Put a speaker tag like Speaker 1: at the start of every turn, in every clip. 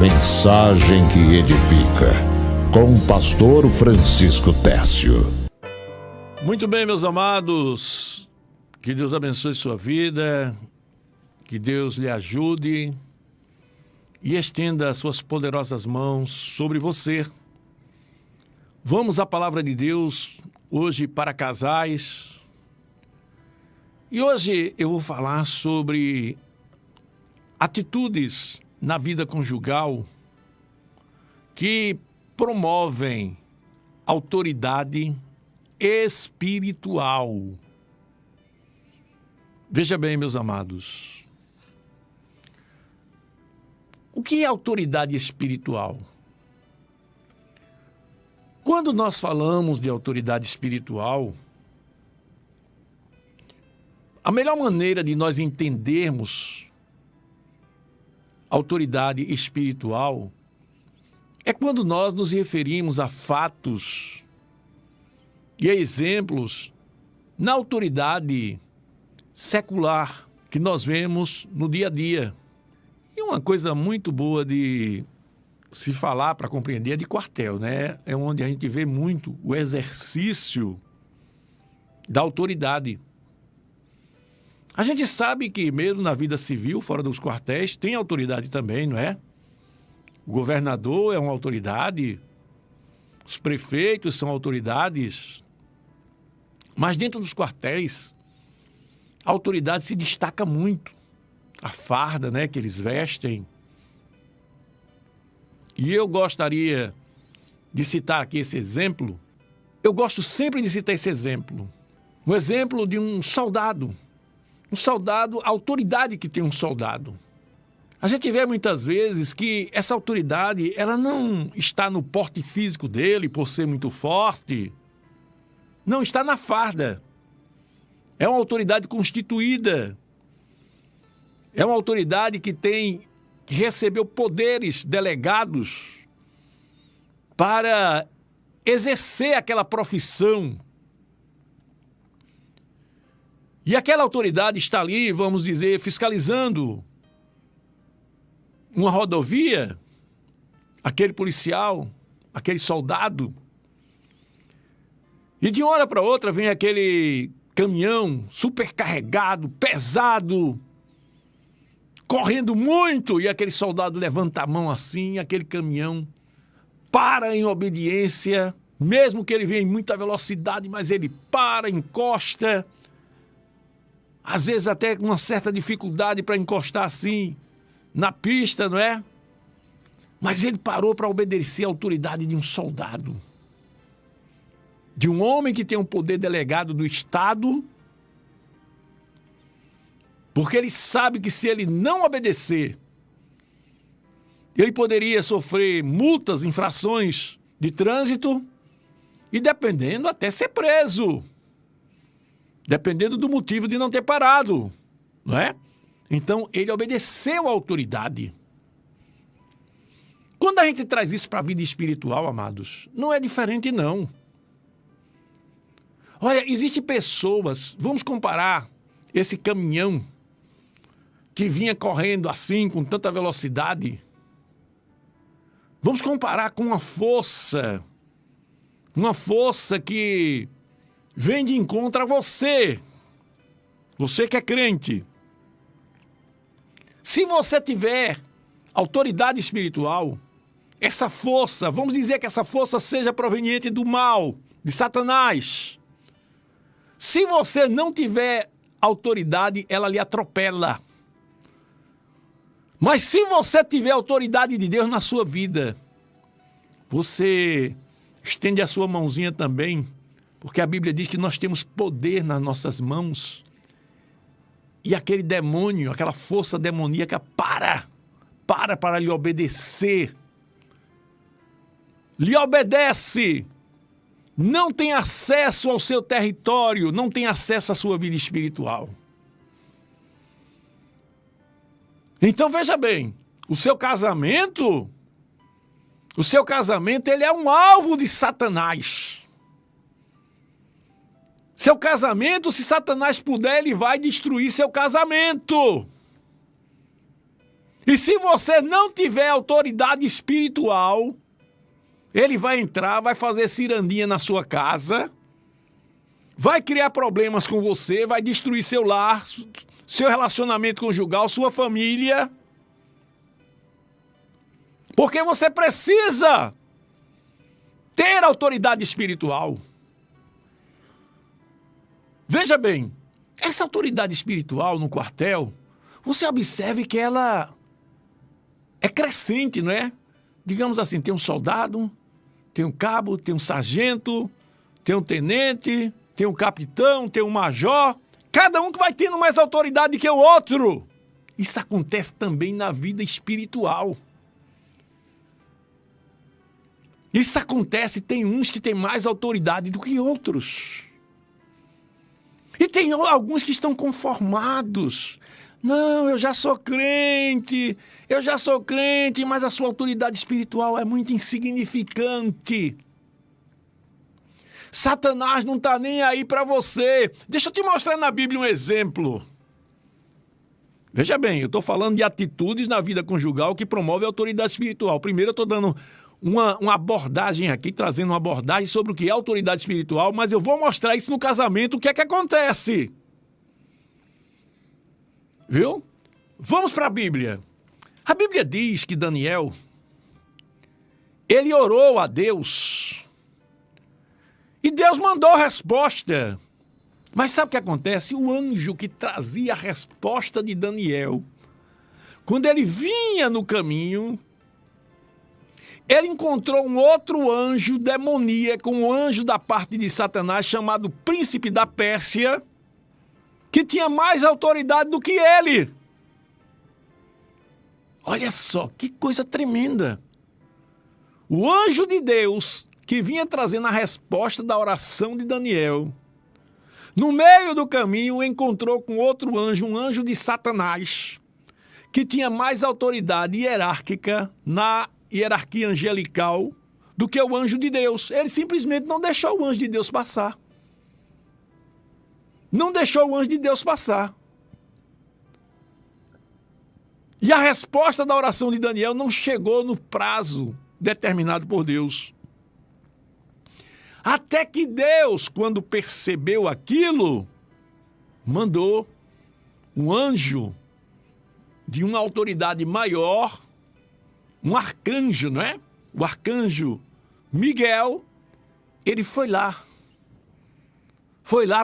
Speaker 1: Mensagem que edifica, com o pastor Francisco Técio.
Speaker 2: Muito bem, meus amados, que Deus abençoe sua vida, que Deus lhe ajude e estenda as suas poderosas mãos sobre você. Vamos à palavra de Deus hoje para casais. E hoje eu vou falar sobre atitudes na vida conjugal que promovem autoridade espiritual. Veja bem, meus amados, o que é autoridade espiritual? Quando nós falamos de autoridade espiritual, a melhor maneira de nós entendermos autoridade espiritual é quando nós nos referimos a fatos e a exemplos na autoridade secular que nós vemos no dia a dia. E uma coisa muito boa de se falar para compreender é de quartel, né? É onde a gente vê muito o exercício da autoridade. A gente sabe que mesmo na vida civil, fora dos quartéis, tem autoridade também, não é? O governador é uma autoridade, os prefeitos são autoridades, mas dentro dos quartéis, a autoridade se destaca muito. A farda, né, que eles vestem. E eu gostaria de citar aqui esse exemplo. Eu gosto sempre de citar esse exemplo. Um exemplo de um soldado. Um soldado, a autoridade que tem um soldado. A gente vê muitas vezes que essa autoridade, ela não está no porte físico dele, por ser muito forte. Não, está na farda. É uma autoridade constituída. É uma autoridade que recebeu poderes delegados para exercer aquela profissão. E aquela autoridade está ali, vamos dizer, fiscalizando uma rodovia, aquele policial, aquele soldado. E de uma hora para outra vem aquele caminhão supercarregado, pesado, correndo muito, e aquele soldado levanta a mão assim, aquele caminhão para em obediência, mesmo que ele venha em muita velocidade, mas ele para, encosta, às vezes até com uma certa dificuldade para encostar assim na pista, não é? Mas ele parou para obedecer à autoridade de um soldado, de um homem que tem um poder delegado do Estado, porque ele sabe que se ele não obedecer, ele poderia sofrer multas, infrações de trânsito e, dependendo, até ser preso. Dependendo do motivo de não ter parado, não é? Então, ele obedeceu à autoridade. Quando a gente traz isso para a vida espiritual, amados, não é diferente, não. Olha, existem pessoas, vamos comparar esse caminhão que vinha correndo assim, com tanta velocidade. Vamos comparar com uma força que vem de encontro a você que é crente. Se você tiver autoridade espiritual, essa força, vamos dizer que essa força seja proveniente do mal, de Satanás. Se você não tiver autoridade, ela lhe atropela. Mas se você tiver autoridade de Deus na sua vida, você estende a sua mãozinha também, porque a Bíblia diz que nós temos poder nas nossas mãos. E aquele demônio, aquela força demoníaca para lhe obedecer. Lhe obedece. Não tem acesso ao seu território, não tem acesso à sua vida espiritual. Então veja bem, o seu casamento ele é um alvo de Satanás. Seu casamento, se Satanás puder, ele vai destruir seu casamento. E se você não tiver autoridade espiritual, ele vai entrar, vai fazer cirandinha na sua casa, vai criar problemas com você, vai destruir seu lar, seu relacionamento conjugal, sua família. Porque você precisa ter autoridade espiritual. Veja bem, essa autoridade espiritual no quartel, você observe que ela é crescente, não é? Digamos assim, tem um soldado, tem um cabo, tem um sargento, tem um tenente, tem um capitão, tem um major. Cada um que vai tendo mais autoridade que o outro. Isso acontece também na vida espiritual. Isso acontece, tem uns que têm mais autoridade do que outros. E tem alguns que estão conformados. Não, eu já sou crente, mas a sua autoridade espiritual é muito insignificante. Satanás não está nem aí para você. Deixa eu te mostrar na Bíblia um exemplo. Veja bem, eu estou falando de atitudes na vida conjugal que promovem a autoridade espiritual. Primeiro eu estou dando uma abordagem aqui, trazendo uma abordagem sobre o que é autoridade espiritual, mas eu vou mostrar isso no casamento, o que é que acontece. Viu? Vamos para a Bíblia. A Bíblia diz que Daniel, ele orou a Deus e Deus mandou a resposta. Mas sabe o que acontece? O anjo que trazia a resposta de Daniel, quando ele vinha no caminho, ele encontrou um outro anjo demoníaco, um anjo da parte de Satanás, chamado Príncipe da Pérsia, que tinha mais autoridade do que ele. Olha só, que coisa tremenda. O anjo de Deus, que vinha trazendo a resposta da oração de Daniel, no meio do caminho encontrou com outro anjo, um anjo de Satanás, que tinha mais autoridade hierárquica na hierarquia angelical do que o anjo de Deus. Ele simplesmente não deixou o anjo de Deus passar. Não deixou o anjo de Deus passar. E a resposta da oração de Daniel não chegou no prazo determinado por Deus. Até que Deus, quando percebeu aquilo, mandou um anjo de uma autoridade maior, um arcanjo, não é? O arcanjo Miguel, ele foi lá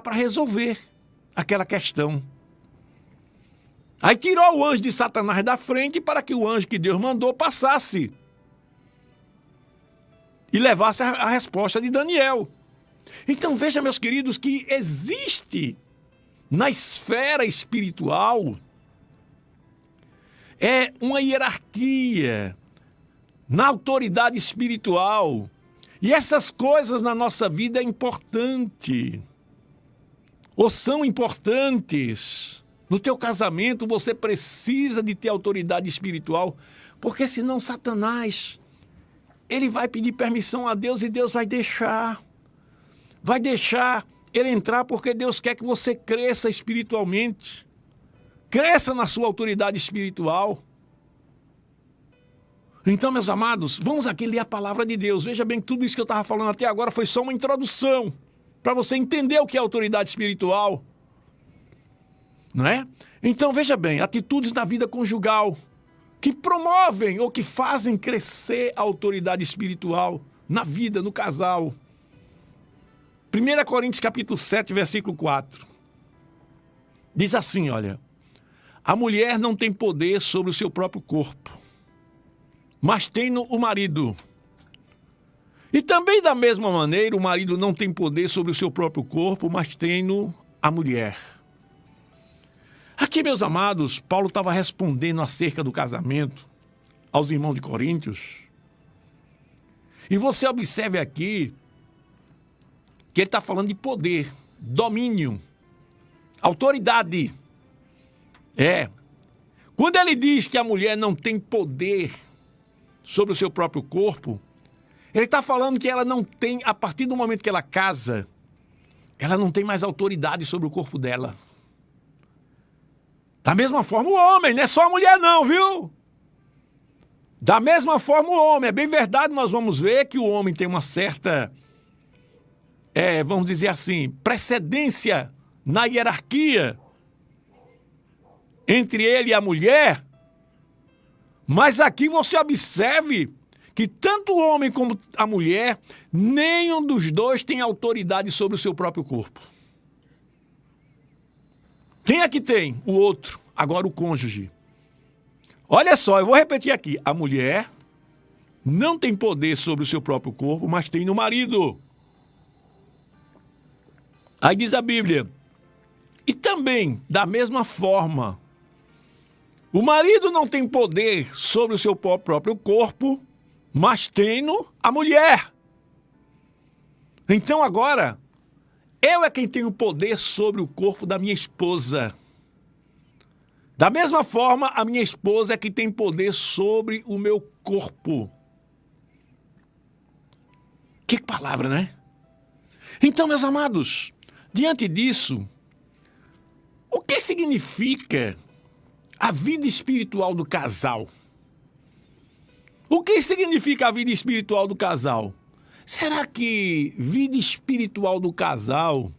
Speaker 2: para resolver aquela questão. Aí tirou o anjo de Satanás da frente para que o anjo que Deus mandou passasse e levasse a resposta de Daniel. Então veja, meus queridos, que existe na esfera espiritual uma hierarquia na autoridade espiritual. E essas coisas na nossa vida é importante. Ou são importantes. No teu casamento você precisa de ter autoridade espiritual, porque senão Satanás, ele vai pedir permissão a Deus e Deus vai deixar ele entrar, porque Deus quer que você cresça espiritualmente, cresça na sua autoridade espiritual. Então, meus amados, vamos aqui ler a palavra de Deus. Veja bem, tudo isso que eu estava falando até agora foi só uma introdução para você entender o que é autoridade espiritual. Não é? Então, veja bem, atitudes na vida conjugal que promovem ou que fazem crescer a autoridade espiritual na vida, no casal. 1 Coríntios capítulo 7, versículo 4. Diz assim, olha: a mulher não tem poder sobre o seu próprio corpo, mas tem-no o marido. E também da mesma maneira, o marido não tem poder sobre o seu próprio corpo, mas tem-no a mulher. Aqui, meus amados, Paulo estava respondendo acerca do casamento aos irmãos de Coríntios. E você observe aqui que ele está falando de poder, domínio, autoridade. Quando ele diz que a mulher não tem poder sobre o seu próprio corpo, ele está falando que ela não tem, a partir do momento que ela casa, ela não tem mais autoridade sobre o corpo dela. Da mesma forma o homem, não é só a mulher não, viu? Da mesma forma o homem. É bem verdade, nós vamos ver que o homem tem uma certa, vamos dizer assim, precedência na hierarquia entre ele e a mulher. Mas aqui você observe que tanto o homem como a mulher, nenhum dos dois tem autoridade sobre o seu próprio corpo. Quem é que tem? O outro. Agora o cônjuge. Olha só, eu vou repetir aqui. A mulher não tem poder sobre o seu próprio corpo, mas tem no marido. Aí diz a Bíblia. E também, da mesma forma, o marido não tem poder sobre o seu próprio corpo, mas tem no a mulher. Então agora, eu é quem tem o poder sobre o corpo da minha esposa. Da mesma forma, a minha esposa é que tem poder sobre o meu corpo. Que palavra, né? Então, meus amados, diante disso, o que significa a vida espiritual do casal? O que significa a vida espiritual do casal? Será que vida espiritual do casal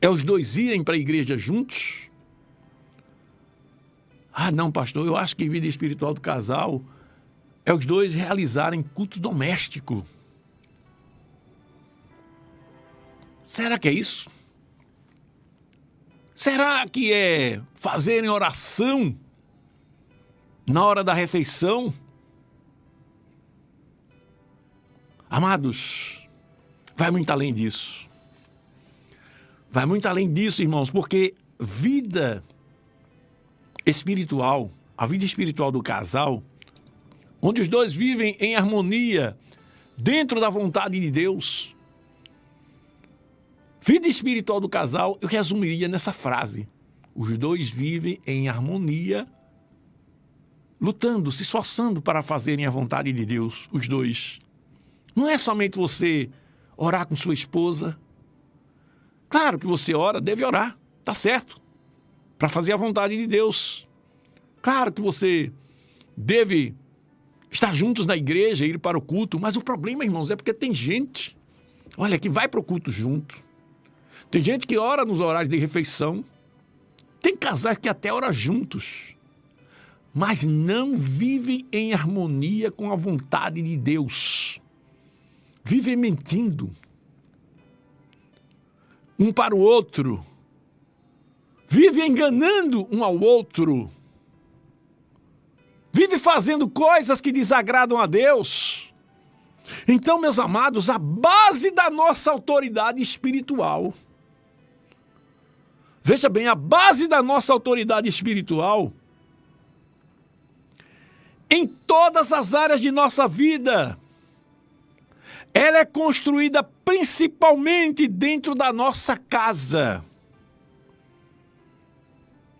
Speaker 2: é os dois irem para a igreja juntos? Ah, não, pastor, eu acho que vida espiritual do casal é os dois realizarem culto doméstico. Será que é isso? Será que é fazerem oração na hora da refeição? Amados, vai muito além disso. Vai muito além disso, irmãos, porque vida espiritual, a vida espiritual do casal, onde os dois vivem em harmonia dentro da vontade de Deus. Vida espiritual do casal, eu resumiria nessa frase. Os dois vivem em harmonia, lutando, se esforçando para fazerem a vontade de Deus, os dois. Não é somente você orar com sua esposa. Claro que você ora, deve orar, tá certo, para fazer a vontade de Deus. Claro que você deve estar juntos na igreja, ir para o culto, mas o problema, irmãos, é porque tem gente, olha, que vai para o culto junto. Tem gente que ora nos horários de refeição. Tem casais que até oram juntos, mas não vivem em harmonia com a vontade de Deus. Vivem mentindo um para o outro. Vivem enganando um ao outro. Vivem fazendo coisas que desagradam a Deus. Então, meus amados, a base da nossa autoridade espiritual, veja bem, a base da nossa autoridade espiritual, em todas as áreas de nossa vida, ela é construída principalmente dentro da nossa casa.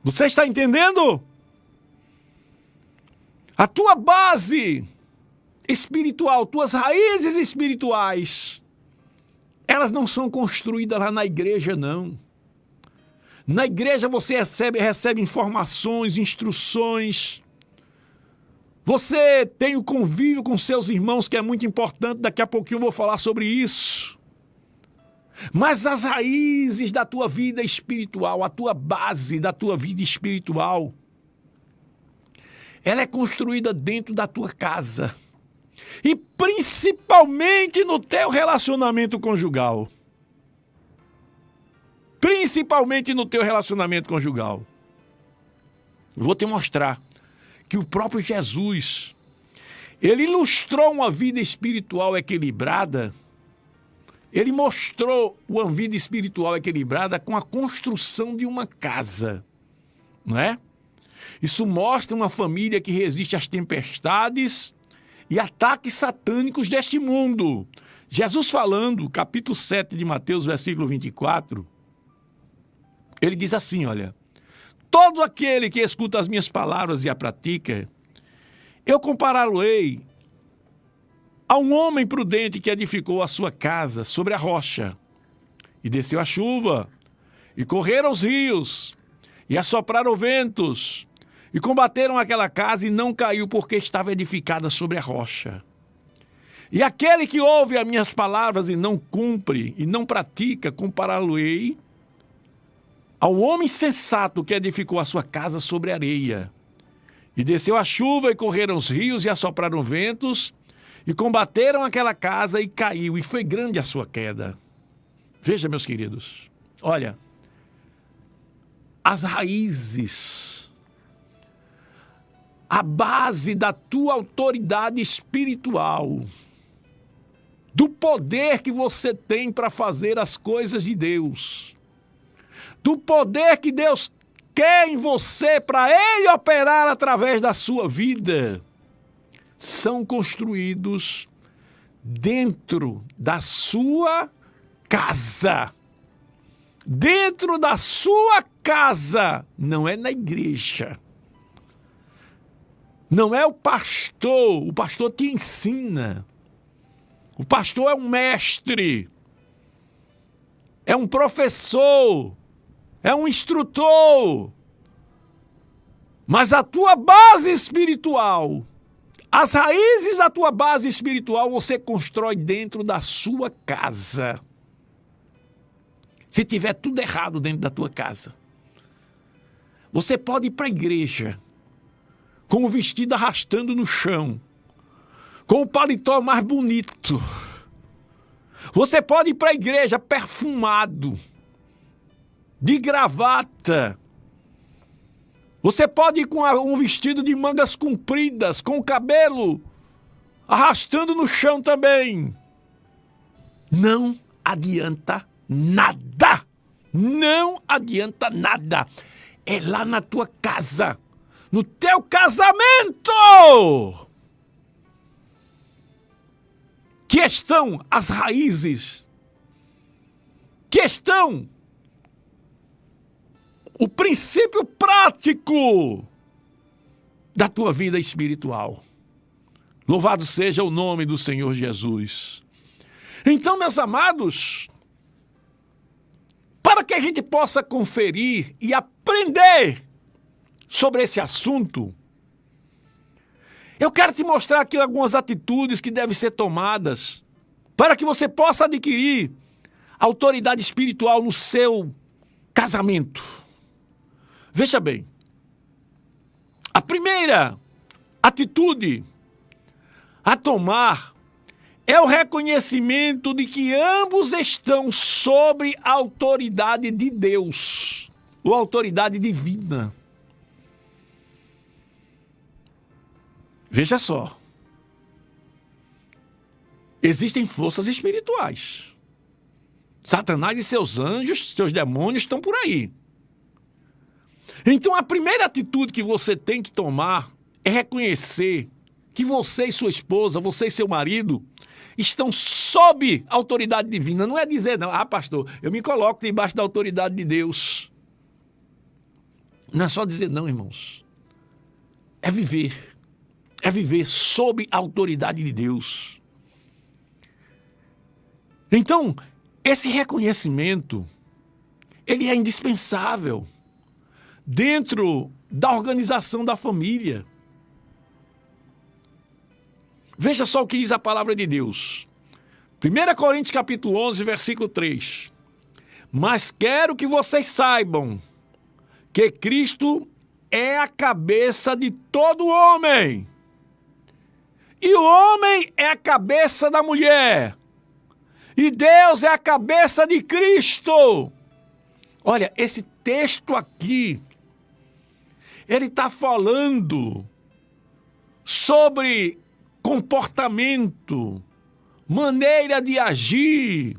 Speaker 2: Você está entendendo? A tua base espiritual, tuas raízes espirituais, elas não são construídas lá na igreja, não. Na igreja você recebe informações, instruções. Você tem o convívio com seus irmãos, que é muito importante. Daqui a pouquinho eu vou falar sobre isso. Mas as raízes da tua vida espiritual, a tua base da tua vida espiritual, ela é construída dentro da tua casa. E principalmente no teu relacionamento conjugal. Principalmente no teu relacionamento conjugal. Eu vou te mostrar que o próprio Jesus, ele ilustrou uma vida espiritual equilibrada. Ele mostrou uma vida espiritual equilibrada com a construção de uma casa, não é? Isso mostra uma família que resiste às tempestades e ataques satânicos deste mundo. Jesus falando, capítulo 7 de Mateus, versículo 24, ele diz assim, olha: todo aquele que escuta as minhas palavras e a pratica, eu compará-lo-ei a um homem prudente que edificou a sua casa sobre a rocha. E desceu a chuva, e correram os rios, e assopraram ventos, e combateram aquela casa e não caiu, porque estava edificada sobre a rocha. E aquele que ouve as minhas palavras e não cumpre, e não pratica, compará-lo-ei ao homem sensato que edificou a sua casa sobre a areia. E desceu a chuva, e correram os rios, e assopraram ventos, e combateram aquela casa, e caiu, e foi grande a sua queda. Veja, meus queridos, olha, as raízes, a base da tua autoridade espiritual, do poder que você tem para fazer as coisas de Deus, do poder que Deus quer em você para Ele operar através da sua vida, são construídos dentro da sua casa. Dentro da sua casa, não é na igreja. Não é o pastor te ensina. O pastor é um mestre, é um professor, é um instrutor. Mas a tua base espiritual, as raízes da tua base espiritual, você constrói dentro da sua casa. Se tiver tudo errado dentro da tua casa, você pode ir para a igreja com o vestido arrastando no chão, com o paletó mais bonito. Você pode ir para a igreja perfumado, de gravata. Você pode ir com um vestido de mangas compridas, com o cabelo arrastando no chão também. Não adianta nada. Não adianta nada. É lá na tua casa, no teu casamento, que estão as raízes, que estão o princípio prático da tua vida espiritual. Louvado seja o nome do Senhor Jesus. Então, meus amados, para que a gente possa conferir e aprender sobre esse assunto, eu quero te mostrar aqui algumas atitudes que devem ser tomadas para que você possa adquirir autoridade espiritual no seu casamento. Veja bem, a primeira atitude a tomar é o reconhecimento de que ambos estão sob a autoridade de Deus, ou autoridade divina. Veja só, existem forças espirituais. Satanás e seus anjos, seus demônios estão por aí. Então a primeira atitude que você tem que tomar é reconhecer que você e sua esposa, você e seu marido, estão sob a autoridade divina. Não é dizer, não, pastor, eu me coloco debaixo da autoridade de Deus. Não é só dizer não, irmãos. É viver. É viver sob a autoridade de Deus. Então, esse reconhecimento, ele é indispensável dentro da organização da família. Veja só o que diz a palavra de Deus. 1 Coríntios capítulo 11, versículo 3. Mas quero que vocês saibam que Cristo é a cabeça de todo homem. E o homem é a cabeça da mulher. E Deus é a cabeça de Cristo. Olha, esse texto aqui, ele está falando sobre comportamento, maneira de agir,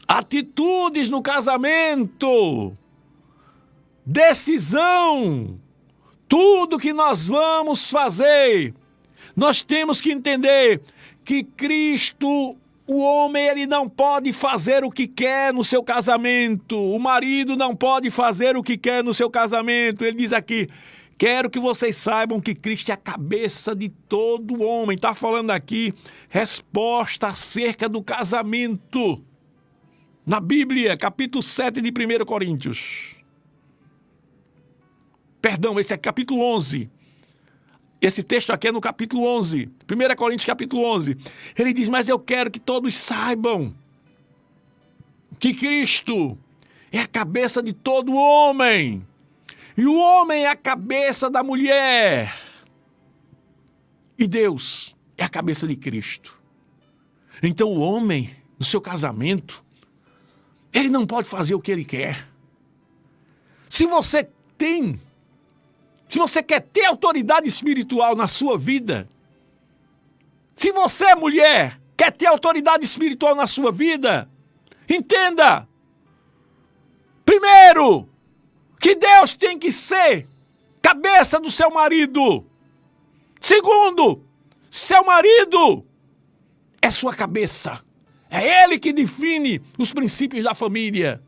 Speaker 2: atitudes no casamento, decisão, tudo que nós vamos fazer. Nós temos que entender que Cristo, o homem, ele não pode fazer o que quer no seu casamento. O marido não pode fazer o que quer no seu casamento. Ele diz aqui, quero que vocês saibam que Cristo é a cabeça de todo homem. Está falando aqui, resposta acerca do casamento. Na Bíblia, capítulo 7 de 1 Coríntios. Perdão, esse é capítulo 11. Esse texto aqui é no capítulo 11. 1 Coríntios capítulo 11. Ele diz, mas eu quero que todos saibam que Cristo é a cabeça de todo homem. E o homem é a cabeça da mulher. E Deus é a cabeça de Cristo. Então o homem, no seu casamento, ele não pode fazer o que ele quer. Se você quer ter autoridade espiritual na sua vida, se você, mulher, quer ter autoridade espiritual na sua vida, entenda, primeiro, que Deus tem que ser cabeça do seu marido. Segundo, seu marido é sua cabeça. É ele que define os princípios da família.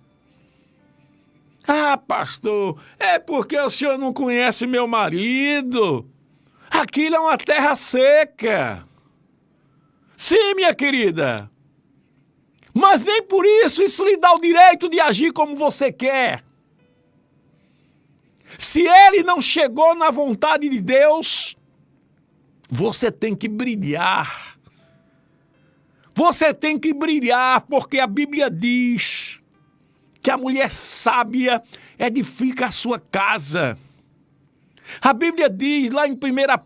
Speaker 2: Ah, pastor, é porque o senhor não conhece meu marido. Aquilo é uma terra seca. Sim, minha querida. Mas nem por isso lhe dá o direito de agir como você quer. Se ele não chegou na vontade de Deus, você tem que brilhar. Você tem que brilhar, porque a Bíblia diz que a mulher sábia edifica a sua casa. A Bíblia diz lá em 1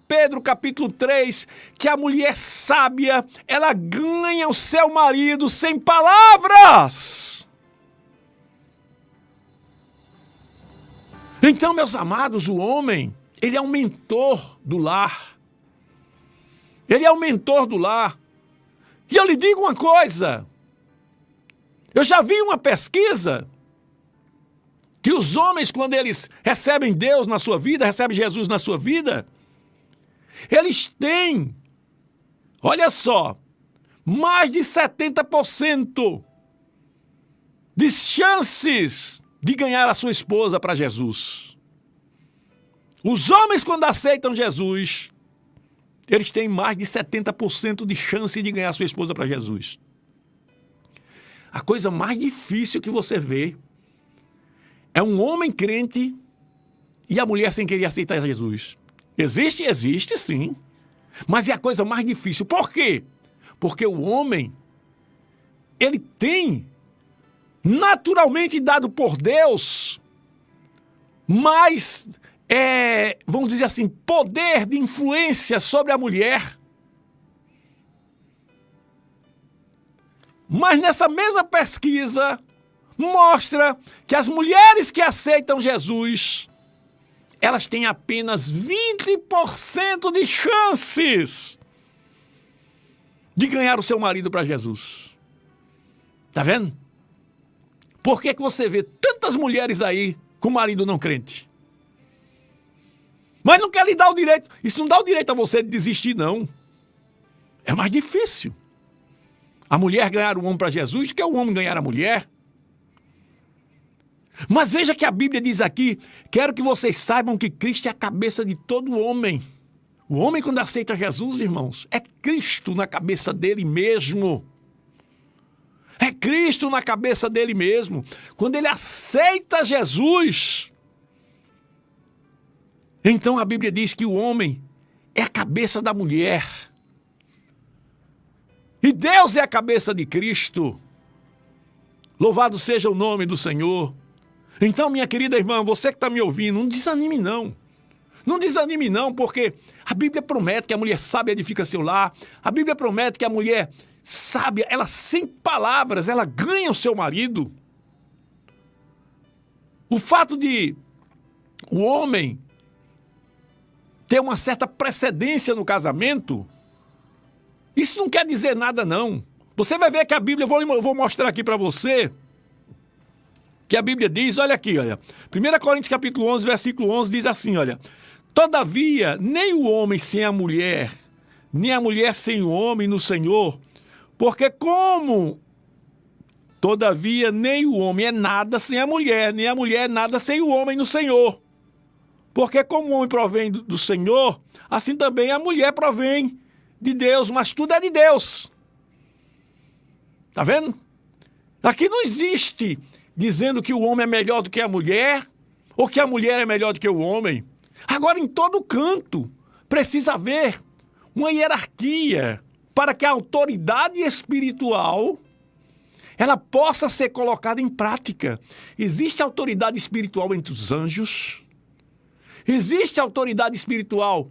Speaker 2: Pedro capítulo 3, que a mulher sábia, ela ganha o seu marido sem palavras. Então, meus amados, o homem, ele é um mentor do lar. Ele é o mentor do lar. E eu lhe digo uma coisa. Eu já vi uma pesquisa que os homens, quando eles recebem Deus na sua vida, recebem Jesus na sua vida, eles têm, olha só, mais de 70% de chances de ganhar a sua esposa para Jesus. Os homens, quando aceitam Jesus, eles têm mais de 70% de chance de ganhar a sua esposa para Jesus. A coisa mais difícil que você vê é um homem crente e a mulher sem querer aceitar Jesus. Existe sim. Mas é a coisa mais difícil. Por quê? Porque o homem, ele tem, naturalmente dado por Deus, mais, vamos dizer assim, poder de influência sobre a mulher. Mas nessa mesma pesquisa, mostra que as mulheres que aceitam Jesus, elas têm apenas 20% de chances de ganhar o seu marido para Jesus. Tá vendo? Por que você vê tantas mulheres aí com marido não crente? Mas não quer lhe dar o direito. Isso não dá o direito a você de desistir, não. É mais difícil a mulher ganhar o homem para Jesus do que o homem ganhar a mulher. Mas veja que a Bíblia diz aqui, quero que vocês saibam que Cristo é a cabeça de todo homem. O homem, quando aceita Jesus, irmãos, é Cristo na cabeça dele mesmo. É Cristo na cabeça dele mesmo. Quando ele aceita Jesus, então a Bíblia diz que o homem é a cabeça da mulher. E Deus é a cabeça de Cristo. Louvado seja o nome do Senhor. Então, minha querida irmã, você que está me ouvindo, não desanime não. Não desanime não, porque a Bíblia promete que a mulher sábia edifica seu lar. A Bíblia promete que a mulher sábia, ela sem palavras, ela ganha o seu marido. O fato de o homem ter uma certa precedência no casamento, isso não quer dizer nada não. Você vai ver que a Bíblia, eu vou mostrar aqui para você, que a Bíblia diz, olha aqui, olha. 1 Coríntios capítulo 11, versículo 11 diz assim, olha. Todavia, nem o homem sem a mulher, nem a mulher sem o homem no Senhor, porque como, todavia, nem o homem é nada sem a mulher, nem a mulher é nada sem o homem no Senhor. Porque como o homem provém do Senhor, assim também a mulher provém de Deus, mas tudo é de Deus. Tá vendo? Aqui não existe dizendo que o homem é melhor do que a mulher, ou que a mulher é melhor do que o homem. Agora, em todo canto, precisa haver uma hierarquia para que a autoridade espiritual ela possa ser colocada em prática. Existe autoridade espiritual entre os anjos, existe autoridade espiritual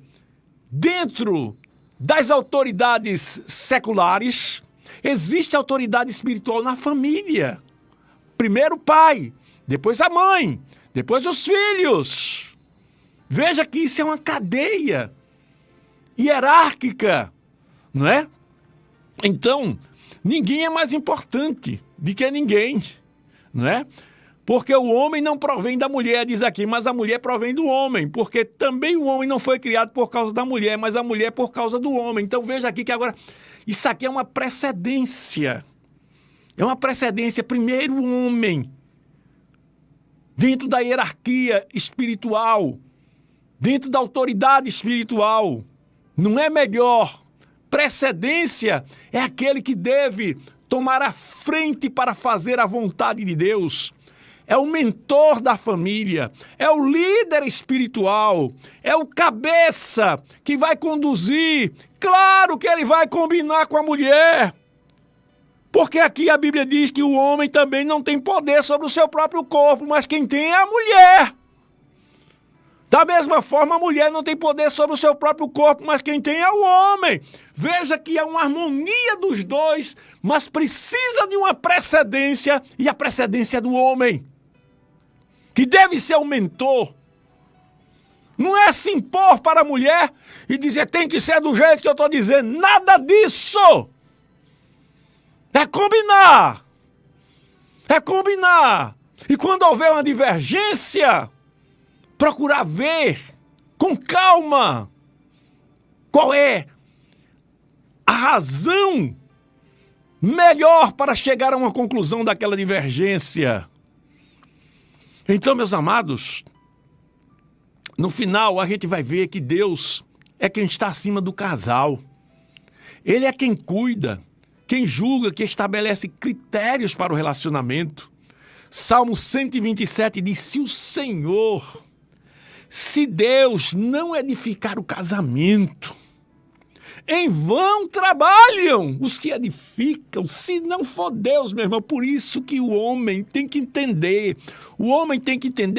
Speaker 2: dentro das autoridades seculares, existe autoridade espiritual na família. Primeiro o pai, depois a mãe, depois os filhos. Veja que isso é uma cadeia hierárquica, não é? Então, ninguém é mais importante do que ninguém, não é? Porque o homem não provém da mulher, diz aqui, mas a mulher provém do homem, porque também o homem não foi criado por causa da mulher, mas a mulher por causa do homem. Então veja aqui que agora, isso aqui é uma precedência. É uma precedência, primeiro o homem, dentro da hierarquia espiritual, dentro da autoridade espiritual, não é melhor. Precedência é aquele que deve tomar a frente para fazer a vontade de Deus. É o mentor da família, é o líder espiritual, é o cabeça que vai conduzir. Claro que ele vai combinar com a mulher, porque aqui a Bíblia diz que o homem também não tem poder sobre o seu próprio corpo, mas quem tem é a mulher. Da mesma forma, a mulher não tem poder sobre o seu próprio corpo, mas quem tem é o homem. Veja que é uma harmonia dos dois, mas precisa de uma precedência, e a precedência é do homem, que deve ser o mentor. Não é se impor para a mulher e dizer tem que ser do jeito que eu estou dizendo. Nada disso. É combinar. É combinar. E quando houver uma divergência, procurar ver com calma qual é a razão melhor para chegar a uma conclusão daquela divergência. Então, meus amados, no final a gente vai ver que Deus é quem está acima do casal. Ele é quem cuida, quem julga, que estabelece critérios para o relacionamento. Salmo 127 diz, se Deus não edificar o casamento, em vão trabalham os que edificam, se não for Deus, meu irmão. Por isso que o homem tem que entender,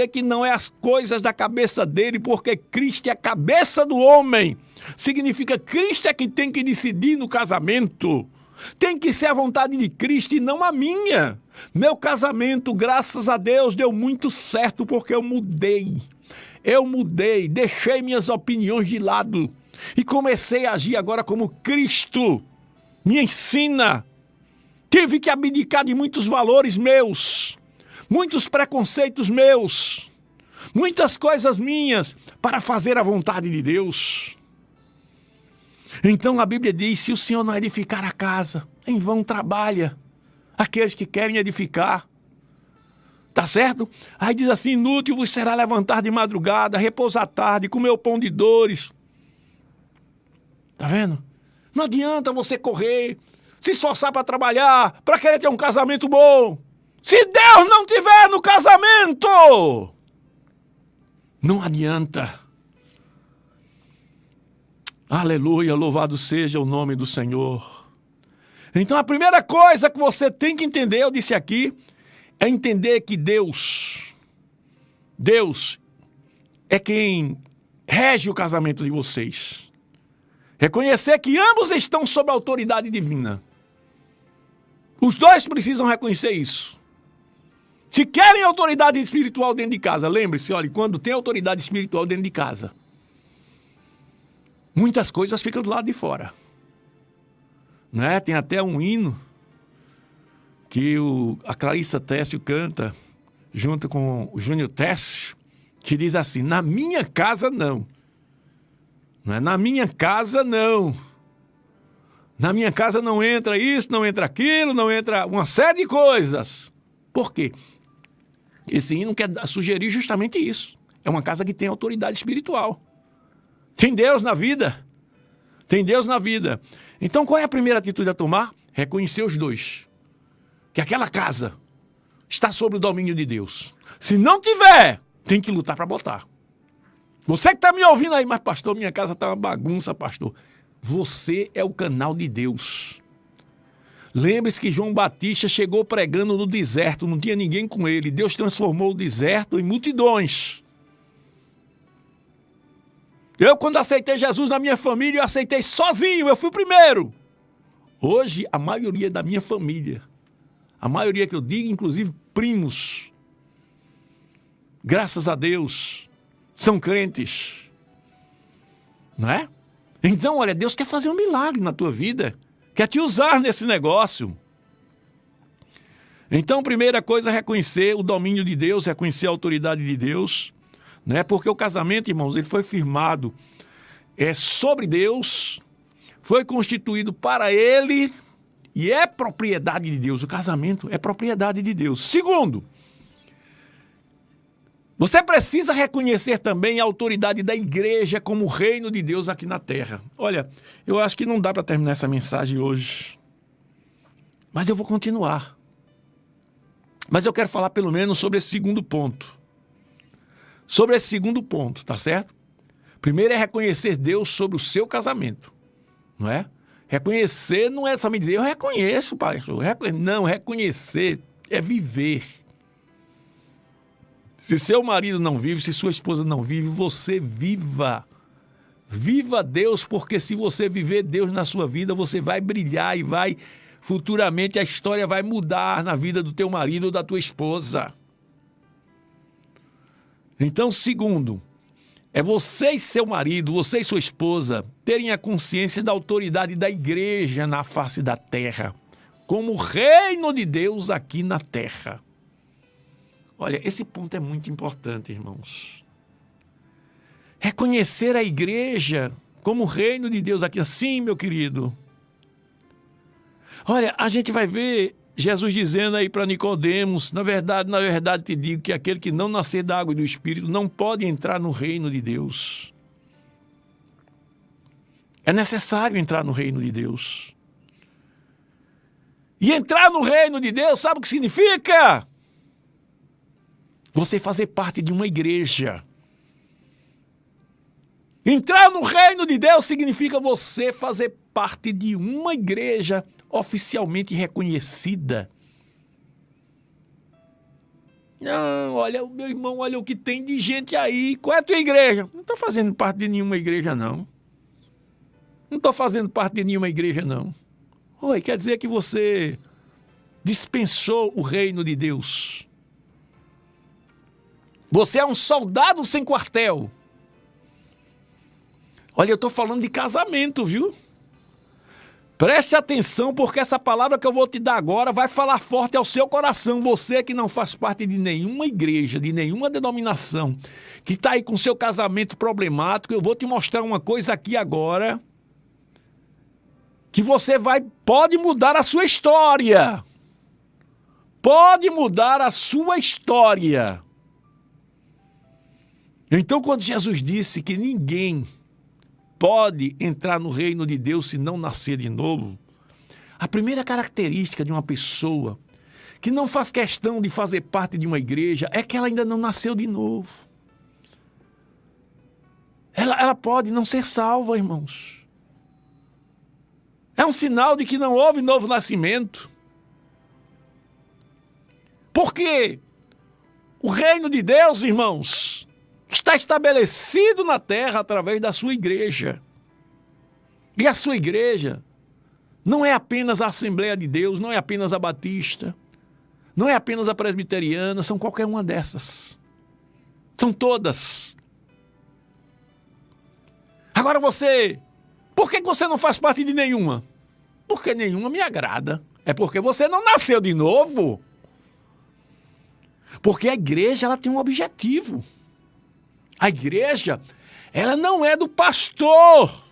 Speaker 2: que não é as coisas da cabeça dele, porque Cristo é a cabeça do homem. Significa Cristo é quem tem que decidir no casamento. Tem que ser a vontade de Cristo e não a minha. Meu casamento, graças a Deus, deu muito certo porque eu mudei, deixei minhas opiniões de lado e comecei a agir agora como Cristo me ensina. Tive que abdicar de muitos valores meus, muitos preconceitos meus, muitas coisas minhas para fazer a vontade de Deus. Então a Bíblia diz, se o Senhor não edificar a casa, em vão trabalha aqueles que querem edificar. Tá certo? Aí diz assim, inútil vos será levantar de madrugada, repousar tarde, comer o pão de dores. Tá vendo? Não adianta você correr, se esforçar para trabalhar, para querer ter um casamento bom. Se Deus não tiver no casamento, não adianta. Aleluia, louvado seja o nome do Senhor. Então a primeira coisa que você tem que entender, eu disse aqui, é entender que Deus é quem rege o casamento de vocês. Reconhecer que ambos estão sob a autoridade divina. Os dois precisam reconhecer isso. Se querem autoridade espiritual dentro de casa, lembre-se, olha, quando tem autoridade espiritual dentro de casa, muitas coisas ficam do lado de fora. Né? Tem até um hino que a Clarissa Tessio canta, junto com o Júnior Tessio, que diz assim, na minha casa não. Não é? Na minha casa não. Na minha casa não entra isso, não entra aquilo, não entra uma série de coisas. Por quê? Esse hino quer sugerir justamente isso. É uma casa que tem autoridade espiritual. Tem Deus na vida. Tem Deus na vida. Então qual é a primeira atitude a tomar? Reconhecer os dois. Que aquela casa está sob o domínio de Deus. Se não tiver, Tem que lutar para botar. Você que está me ouvindo aí, mas pastor, minha casa está uma bagunça, pastor. Você é o canal de Deus. Lembre-se que João Batista chegou pregando no deserto, não tinha ninguém com ele. Deus transformou o deserto em multidões. Eu, quando aceitei Jesus na minha família, eu aceitei sozinho, eu fui o primeiro. Hoje, a maioria da minha família, a maioria que eu digo, inclusive primos, graças a Deus, são crentes. Não é? Então, olha, Deus quer fazer um milagre na tua vida. Quer te usar nesse negócio. Então, primeira coisa é reconhecer o domínio de Deus, reconhecer a autoridade de Deus, né? Porque o casamento, irmãos, ele foi firmado sobre Deus, foi constituído para Ele e é propriedade de Deus. O casamento é propriedade de Deus. Segundo, você precisa reconhecer também a autoridade da igreja como reino de Deus aqui na terra. Olha, eu acho que não dá para terminar essa mensagem hoje, mas eu vou continuar. Mas eu quero falar pelo menos sobre esse segundo ponto. Sobre esse segundo ponto, tá certo? Primeiro é reconhecer Deus sobre o seu casamento, não é? Reconhecer não é só me dizer, eu reconheço, pai. Não, reconhecer é viver. Se seu marido não vive, se sua esposa não vive, você viva. Viva Deus, porque se você viver Deus na sua vida, você vai brilhar e vai, futuramente a história vai mudar na vida do teu marido ou da tua esposa. Então, segundo, é você e seu marido, você e sua esposa, terem a consciência da autoridade da igreja na face da terra, como reino de Deus aqui na terra. Olha, esse ponto é muito importante, irmãos. Reconhecer a igreja como reino de Deus aqui. Sim, meu querido. Olha, a gente vai ver Jesus dizendo aí para Nicodemos, na verdade te digo que aquele que não nascer da água e do Espírito não pode entrar no reino de Deus. É necessário entrar no reino de Deus. E entrar no reino de Deus, sabe o que significa? Você fazer parte de uma igreja. Entrar no reino de Deus significa você fazer parte de uma igreja oficialmente reconhecida. Não, olha, meu irmão, olha o que tem de gente aí. Qual é a tua igreja? Não estou fazendo parte de nenhuma igreja, não. Não estou fazendo parte de nenhuma igreja, não. Oi, quer dizer que você dispensou o reino de Deus. Você é um soldado sem quartel. Olha, eu estou falando de casamento, viu? Preste atenção, porque essa palavra que eu vou te dar agora vai falar forte ao seu coração. Você que não faz parte de nenhuma igreja, de nenhuma denominação, que está aí com seu casamento problemático, eu vou te mostrar uma coisa aqui agora, que você pode mudar a sua história. Pode mudar a sua história. Então, quando Jesus disse que ninguém pode entrar no reino de Deus se não nascer de novo, a primeira característica de uma pessoa que não faz questão de fazer parte de uma igreja é que ela ainda não nasceu de novo. Ela pode não ser salva, irmãos. É um sinal de que não houve novo nascimento. Porque o reino de Deus, irmãos, está estabelecido na terra através da sua igreja. E a sua igreja não é apenas a Assembleia de Deus, não é apenas a Batista, não é apenas a Presbiteriana, são qualquer uma dessas. São todas. Agora por que você não faz parte de nenhuma? Porque nenhuma me agrada. É porque você não nasceu de novo. Porque a igreja ela tem um objetivo. A igreja, ela não é do pastor.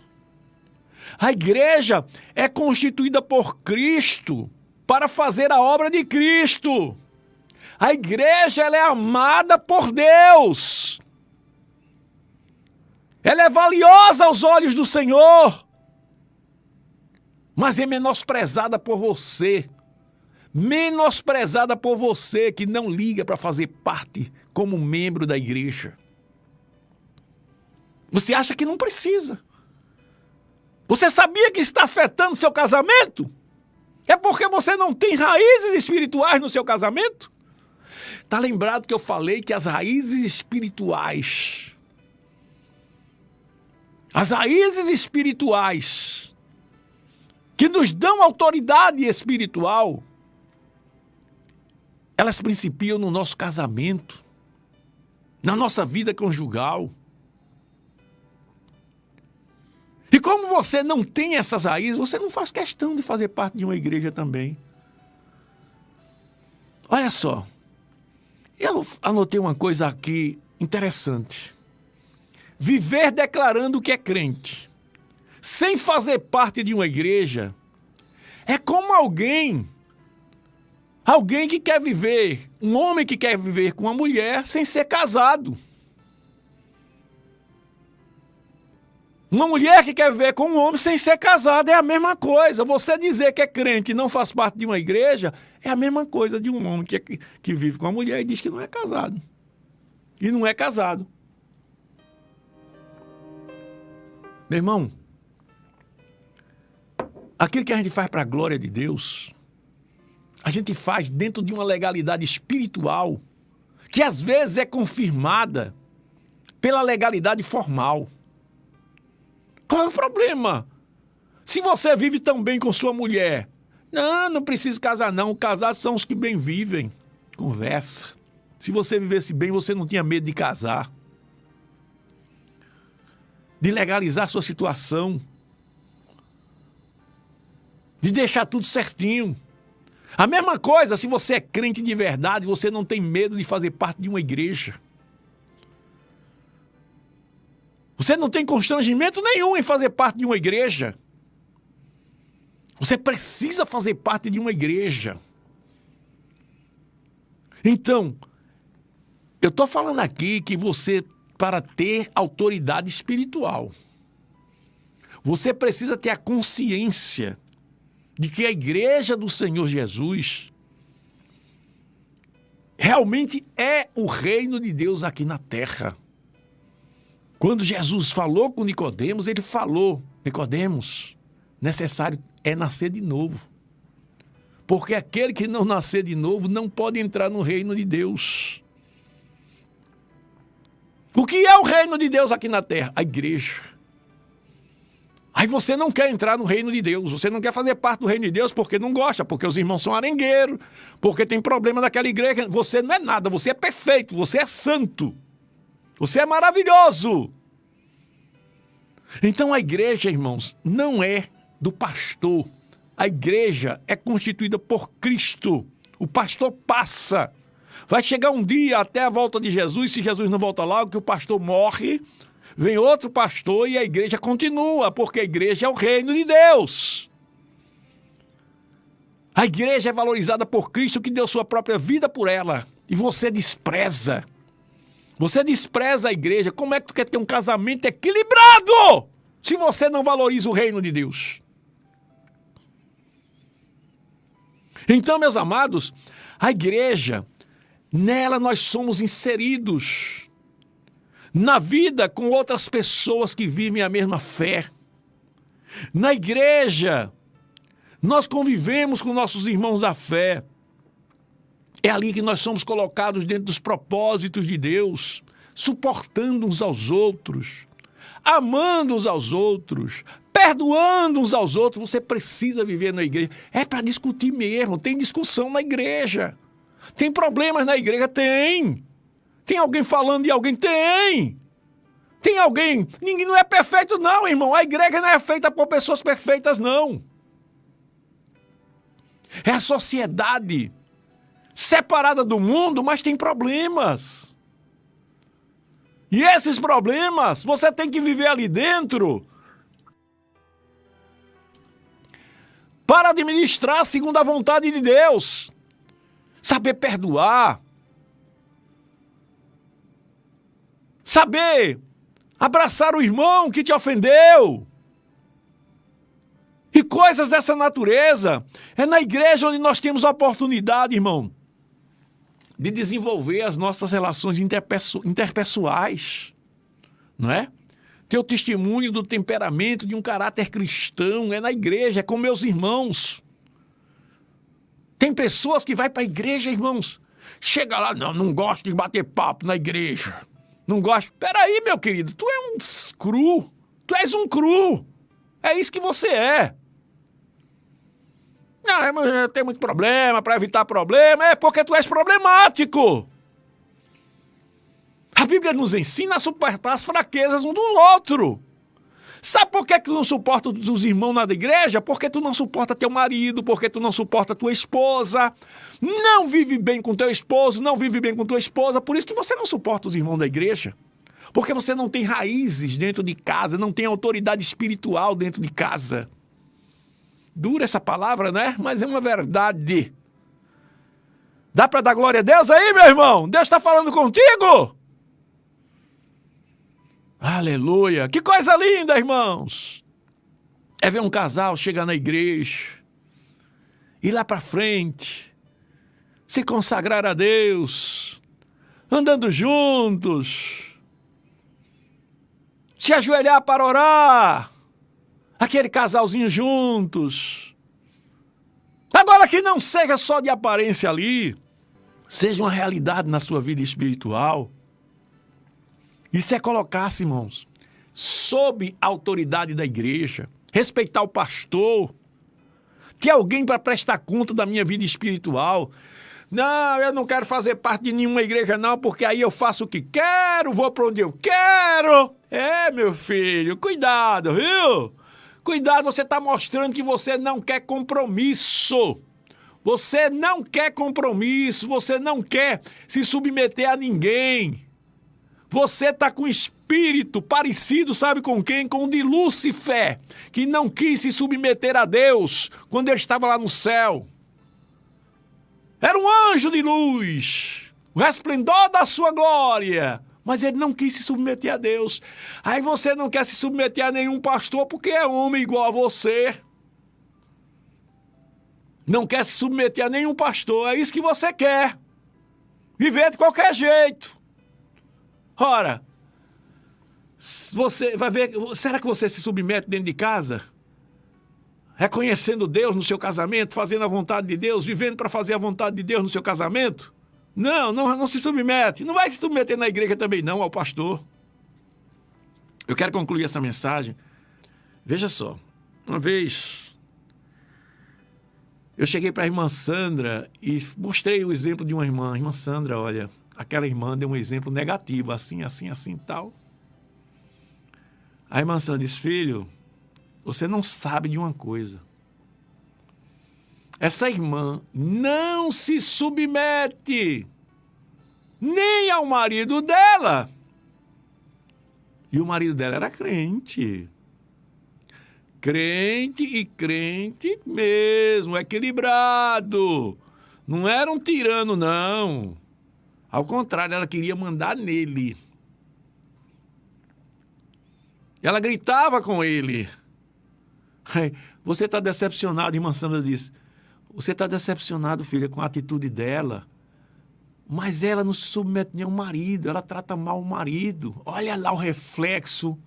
Speaker 2: A igreja é constituída por Cristo para fazer a obra de Cristo. A igreja, ela é amada por Deus. Ela é valiosa aos olhos do Senhor. Mas é menosprezada por você, menosprezada por você que não liga para fazer parte como membro da igreja. Você acha que não precisa. Você sabia que está afetando seu casamento? É porque você não tem raízes espirituais no seu casamento? Está lembrado que eu falei que as raízes espirituais que nos dão autoridade espiritual, elas principiam no nosso casamento, na nossa vida conjugal. E como você não tem essas raízes, você não faz questão de fazer parte de uma igreja também. Olha só, eu anotei uma coisa aqui interessante. Viver declarando que é crente, sem fazer parte de uma igreja, é como alguém que quer viver, um homem que quer viver com uma mulher sem ser casado. Uma mulher que quer viver com um homem sem ser casado é a mesma coisa. Você dizer que é crente e não faz parte de uma igreja é a mesma coisa de um homem que vive com uma mulher e diz que não é casado. E não é casado. Meu irmão, aquilo que a gente faz para a glória de Deus, a gente faz dentro de uma legalidade espiritual que às vezes é confirmada pela legalidade formal. Qual é o problema? Se você vive tão bem com sua mulher, não precisa casar não, casados são os que bem vivem. Conversa. Se você vivesse bem, você não tinha medo de casar. De legalizar sua situação. De deixar tudo certinho. A mesma coisa, se você é crente de verdade, você não tem medo de fazer parte de uma igreja. Você não tem constrangimento nenhum em fazer parte de uma igreja. Você precisa fazer parte de uma igreja. Então, eu estou falando aqui que você, para ter autoridade espiritual, você precisa ter a consciência de que a igreja do Senhor Jesus realmente é o reino de Deus aqui na terra. Quando Jesus falou com Nicodemos, ele falou: Nicodemos, necessário é nascer de novo. Porque aquele que não nascer de novo não pode entrar no reino de Deus. O que é o reino de Deus aqui na terra? A igreja. Aí você não quer entrar no reino de Deus, você não quer fazer parte do reino de Deus porque não gosta, porque os irmãos são arengueiros, porque tem problema naquela igreja. Você não é nada, você é perfeito, você é santo. Você é maravilhoso. Então a igreja, irmãos, não é do pastor. A igreja é constituída por Cristo. O pastor passa. Vai chegar um dia até a volta de Jesus, se Jesus não volta logo, que o pastor morre, vem outro pastor e a igreja continua, porque a igreja é o reino de Deus. A igreja é valorizada por Cristo, que deu sua própria vida por ela. E você despreza. Você despreza a igreja. Como é que tu quer ter um casamento equilibrado se você não valoriza o reino de Deus? Então, meus amados, a igreja, nela nós somos inseridos na vida com outras pessoas que vivem a mesma fé. Na igreja, nós convivemos com nossos irmãos da fé. É ali que nós somos colocados dentro dos propósitos de Deus, suportando uns aos outros, amando uns aos outros, perdoando uns aos outros. Você precisa viver na igreja. É para discutir mesmo, tem discussão na igreja. Tem problemas na igreja? Tem. Tem alguém falando de alguém? Tem. Tem alguém? Ninguém não é perfeito não, irmão. A igreja não é feita por pessoas perfeitas, não. É a sociedade separada do mundo, mas tem problemas. E esses problemas, você tem que viver ali dentro para administrar segundo a vontade de Deus. Saber perdoar. Saber abraçar o irmão que te ofendeu. E coisas dessa natureza. É na igreja onde nós temos a oportunidade, irmão, de desenvolver as nossas relações interpessoais, não é? Ter o testemunho do temperamento de um caráter cristão, é na igreja, é com meus irmãos. Tem pessoas que vai para a igreja, irmãos, chega lá, não gosto de bater papo na igreja, não gosto. Peraí, meu querido, tu é um cru, tu és um cru, é isso que você é. Não, tem muito problema, para evitar problema, é porque tu és problemático. A Bíblia nos ensina a suportar as fraquezas um do outro. Sabe por que tu não suporta os irmãos na igreja? Porque tu não suporta teu marido, porque tu não suporta tua esposa. Não vive bem com teu esposo, não vive bem com tua esposa. Por isso que você não suporta os irmãos da igreja. Porque você não tem raízes dentro de casa, não tem autoridade espiritual dentro de casa. Dura essa palavra, né? Mas é uma verdade. Dá para dar glória a Deus aí, meu irmão? Deus está falando contigo? Aleluia! Que coisa linda, irmãos! É ver um casal chegar na igreja, ir lá para frente, se consagrar a Deus, andando juntos, se ajoelhar para orar, aquele casalzinho juntos. Agora que não seja só de aparência ali, seja uma realidade na sua vida espiritual. Isso é colocar-se, irmãos, sob a autoridade da igreja, respeitar o pastor, ter alguém para prestar conta da minha vida espiritual. Não, eu não quero fazer parte de nenhuma igreja não, porque aí eu faço o que quero, vou para onde eu quero. É, meu filho, cuidado, viu? Cuidado, você está mostrando que você não quer compromisso. Você não quer compromisso, você não quer se submeter a ninguém. Você está com espírito parecido, sabe com quem? Com o de Lúcifer, que não quis se submeter a Deus quando ele estava lá no céu. Era um anjo de luz, o resplendor da sua glória, mas ele não quis se submeter a Deus. Aí você não quer se submeter a nenhum pastor porque é homem igual a você. Não quer se submeter a nenhum pastor, é isso que você quer. Viver de qualquer jeito. Ora, você vai ver, será que você se submete dentro de casa? Reconhecendo Deus no seu casamento, fazendo a vontade de Deus, vivendo para fazer a vontade de Deus no seu casamento? Não se submete. Não vai se submeter na igreja também não, ao pastor. Eu quero concluir essa mensagem. Veja só, uma vez eu cheguei para a irmã Sandra e mostrei o exemplo de uma irmã. Irmã Sandra, olha, aquela irmã deu um exemplo negativo, assim, tal. A irmã Sandra disse, filho, você não sabe de uma coisa. Essa irmã não se submete nem ao marido dela. E o marido dela era crente. Crente e crente mesmo, equilibrado. Não era um tirano, não. Ao contrário, ela queria mandar nele. Ela gritava com ele. Você está decepcionado, irmã Sandra disse. Você está decepcionado, filha, com a atitude dela. Mas ela não se submete nem ao marido, ela trata mal o marido. Olha lá o reflexo,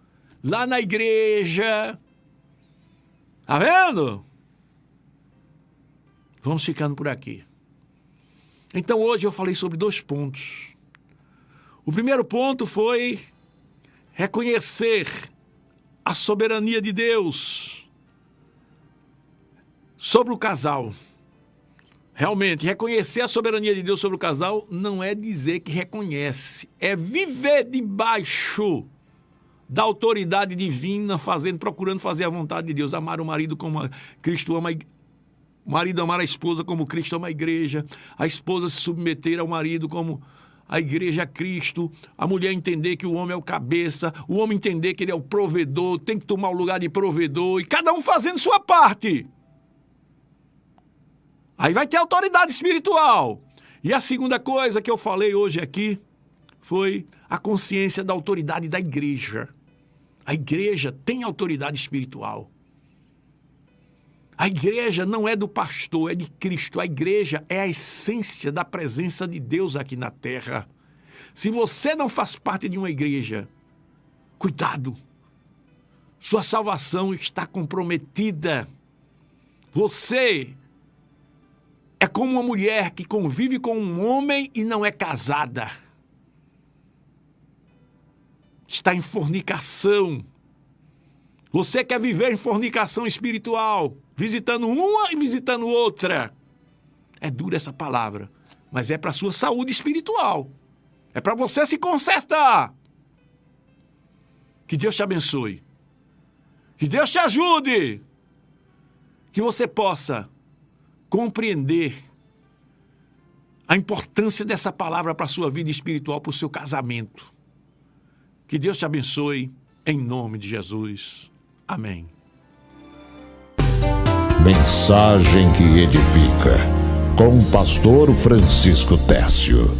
Speaker 2: lá na igreja. Tá vendo? Vamos ficando por aqui. Então hoje eu falei sobre 2 pontos. O primeiro ponto foi reconhecer a soberania de Deus sobre o casal. Realmente, reconhecer a soberania de Deus sobre o casal não é dizer que reconhece, é viver debaixo da autoridade divina, procurando fazer a vontade de Deus, amar o marido como Cristo ama o marido amar a esposa como Cristo ama a igreja, a esposa se submeter ao marido como a igreja a Cristo, a mulher entender que o homem é o cabeça, o homem entender que ele é o provedor, tem que tomar o lugar de provedor, e cada um fazendo sua parte. Aí vai ter autoridade espiritual. E a segunda coisa que eu falei hoje aqui foi a consciência da autoridade da igreja. A igreja tem autoridade espiritual. A igreja não é do pastor, é de Cristo. A igreja é a essência da presença de Deus aqui na terra. Se você não faz parte de uma igreja, cuidado. Sua salvação está comprometida. Você é como uma mulher que convive com um homem e não é casada. Está em fornicação. Você quer viver em fornicação espiritual, visitando uma e visitando outra. É dura essa palavra, mas é para a sua saúde espiritual. É para você se consertar. Que Deus te abençoe. Que Deus te ajude. Que você possa compreender a importância dessa palavra para a sua vida espiritual, para o seu casamento. Que Deus te abençoe, em nome de Jesus. Amém.
Speaker 1: Mensagem que edifica, com o pastor Francisco Tércio.